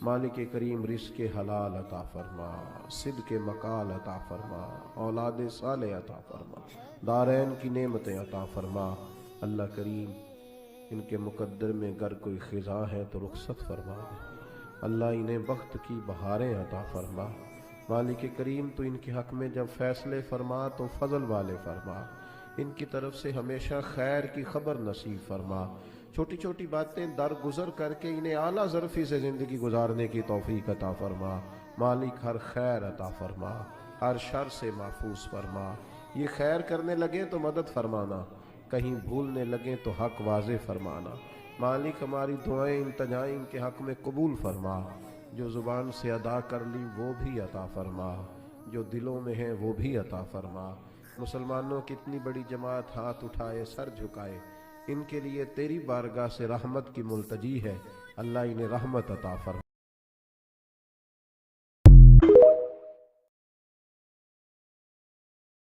मालिक करीम रिज़्क़ हलाल अता फरमा, सिद्क़ मकाल अता फरमा, औलाद साले अता फरमा, दारैन की नेमतें अता फरमा। अल्लाह करीम इनके मुकद्दर में गर कोई ख़िज़ा है तो रुख़सत फरमा दे। अल्लाह इन्हें वक्त की बहारें अता फरमा। मालिक करीम तो इनके हक़ में जब फ़ैसले फरमा तो फ़ज़ल वाले फरमा, इनकी तरफ से हमेशा खैर की खबर नसीब फरमा। छोटी छोटी बातें दरगुजर करके इन्हें आला ज़रफ़ी से ज़िंदगी गुजारने की तौफ़ीक अता फरमा। मालिक हर खैर अता फरमा, हर शर से महफूज फरमा। ये खैर करने लगे तो मदद फरमाना, कहीं भूलने लगे तो हक वाज़े फरमाना। मालिक हमारी दुआएं इंतजाएं इनके हक़ में कबूल फरमा। जो ज़ुबान से अदा कर ली वो भी अता फरमा, जो दिलों में है वो भी अता फरमा। मुसलमानों की इतनी बड़ी जमात हाथ उठाए सर झुकाए, इनके लिए तेरी बारगाह से रहमत की मुल्तजी है। अल्लाह इन्हें रहमत अता फरमा।